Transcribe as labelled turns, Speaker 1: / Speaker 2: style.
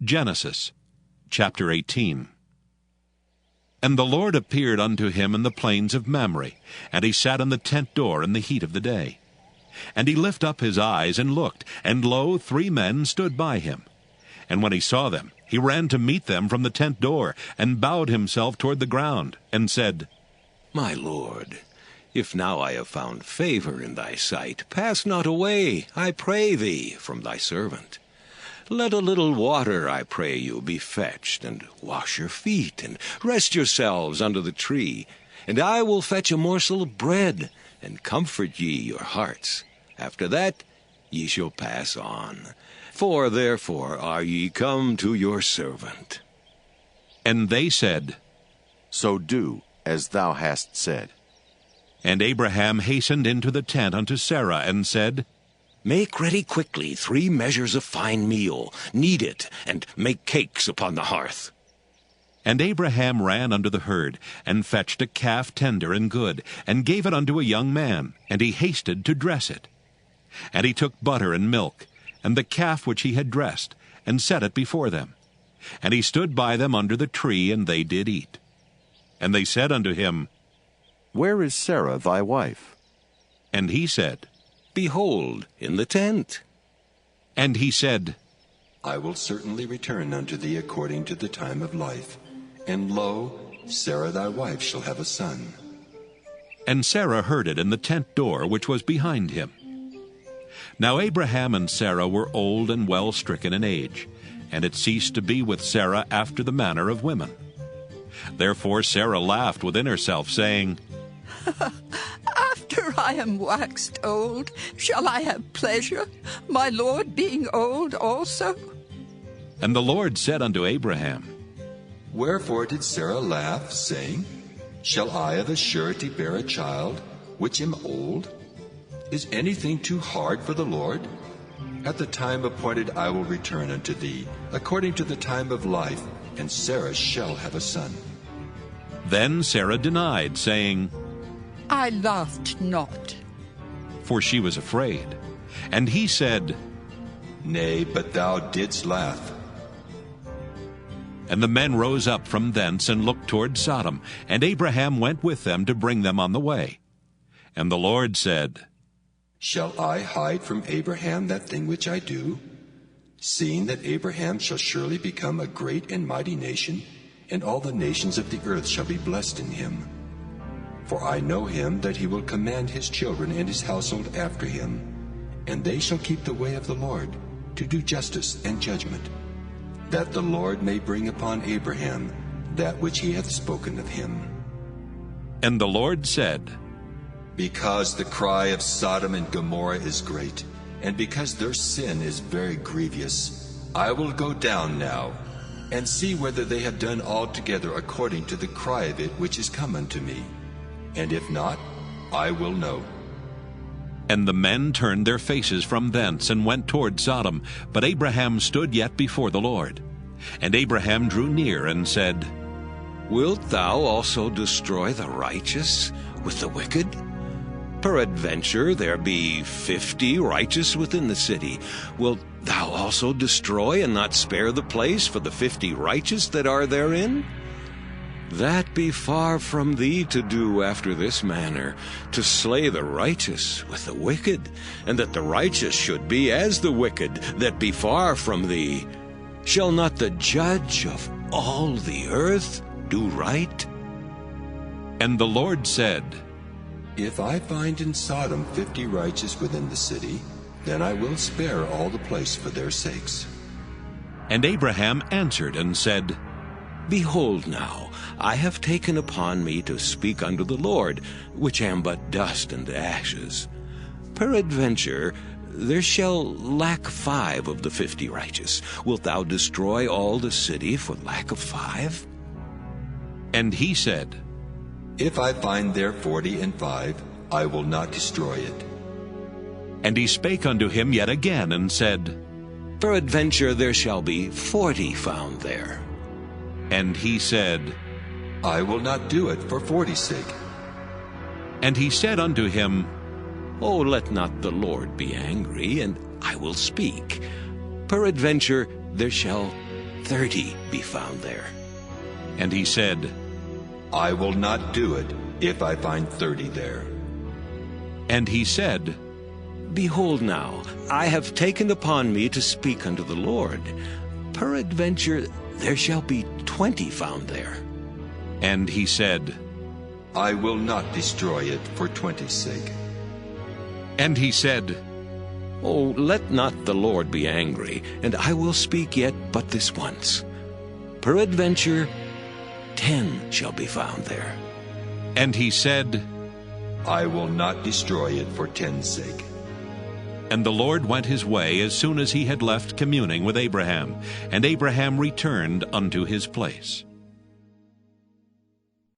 Speaker 1: Genesis chapter 18. And the Lord appeared unto him in the plains of Mamre, and he sat in the tent door in the heat of the day. And he lifted up his eyes and looked, and lo, 3 men stood by him. And when he saw them, he ran to meet them from the tent door, and bowed himself toward the ground, and said,
Speaker 2: My Lord, if now I have found favor in thy sight, pass not away, I pray thee, from thy servant. Let a little water, I pray you, be fetched, and wash your feet, and rest yourselves under the tree. And I will fetch a morsel of bread, and comfort ye your hearts. After that ye shall pass on. For therefore are ye come to your servant.
Speaker 1: And they said,
Speaker 3: So do as thou hast said.
Speaker 1: And Abraham hastened into the tent unto Sarah, and said,
Speaker 2: Make ready quickly 3 measures of fine meal, knead it, and make cakes upon the hearth.
Speaker 1: And Abraham ran unto the herd, and fetched a calf tender and good, and gave it unto a young man, and he hasted to dress it. And he took butter and milk, and the calf which he had dressed, and set it before them. And he stood by them under the tree, and they did eat. And they said unto him,
Speaker 3: Where is Sarah thy wife?
Speaker 1: And he said,
Speaker 2: Behold, in the tent.
Speaker 1: And he said,
Speaker 4: I will certainly return unto thee according to the time of life. And lo, Sarah thy wife shall have a son.
Speaker 1: And Sarah heard it in the tent door which was behind him. Now Abraham and Sarah were old and well stricken in age, and it ceased to be with Sarah after the manner of women. Therefore Sarah laughed within herself, saying,
Speaker 5: After I am waxed old, shall I have pleasure, my Lord being old also?
Speaker 1: And the Lord said unto Abraham,
Speaker 4: Wherefore did Sarah laugh, saying, Shall I of a surety bear a child, which am old? Is anything too hard for the Lord? At the time appointed I will return unto thee, according to the time of life, and Sarah shall have a son.
Speaker 1: Then Sarah denied, saying,
Speaker 5: I laughed not.
Speaker 1: For she was afraid. And he said,
Speaker 4: Nay, but thou didst laugh.
Speaker 1: And the men rose up from thence, and looked toward Sodom, and Abraham went with them to bring them on the way. And the Lord said,
Speaker 4: Shall I hide from Abraham that thing which I do? Seeing that Abraham shall surely become a great and mighty nation, and all the nations of the earth shall be blessed in him. For I know him that he will command his children and his household after him, and they shall keep the way of the Lord, to do justice and judgment, that the Lord may bring upon Abraham that which he hath spoken of him.
Speaker 1: And the Lord said,
Speaker 4: Because the cry of Sodom and Gomorrah is great, and because their sin is very grievous, I will go down now, and see whether they have done altogether according to the cry of it which is come unto me. And if not, I will know.
Speaker 1: And the men turned their faces from thence, and went toward Sodom. But Abraham stood yet before the Lord. And Abraham drew near, and said,
Speaker 2: Wilt thou also destroy the righteous with the wicked? Peradventure there be 50 righteous within the city. Wilt thou also destroy and not spare the place for the 50 righteous that are therein? That be far from thee to do after this manner, to slay the righteous with the wicked, and that the righteous should be as the wicked, that be far from thee. Shall not the judge of all the earth do right?
Speaker 1: And the Lord said,
Speaker 4: If I find in Sodom 50 righteous within the city, then I will spare all the place for their sakes.
Speaker 1: And Abraham answered and said,
Speaker 2: Behold now, I have taken upon me to speak unto the Lord, which am but dust and ashes. Peradventure there shall lack 5 of the 50 righteous. Wilt thou destroy all the city for lack of 5?
Speaker 1: And he said,
Speaker 4: If I find there 45, I will not destroy it.
Speaker 1: And he spake unto him yet again, and said,
Speaker 2: Peradventure there shall be 40 found there.
Speaker 1: And he said,
Speaker 4: I will not do it for 40's sake.
Speaker 1: And he said unto him,
Speaker 2: Oh, let not the Lord be angry, and I will speak. Peradventure there shall 30 be found there.
Speaker 1: And he said,
Speaker 4: I will not do it if I find 30 there.
Speaker 1: And he said,
Speaker 2: Behold now, I have taken upon me to speak unto the Lord. Peradventure there shall be 20 found there.
Speaker 1: And he said,
Speaker 4: I will not destroy it for 20's sake.
Speaker 1: And he said,
Speaker 2: Oh, let not the Lord be angry, and I will speak yet but this once. Peradventure 10 shall be found there.
Speaker 1: And he said,
Speaker 4: I will not destroy it for 10's sake.
Speaker 1: And the Lord went his way as soon as he had left communing with Abraham, and Abraham returned unto his place.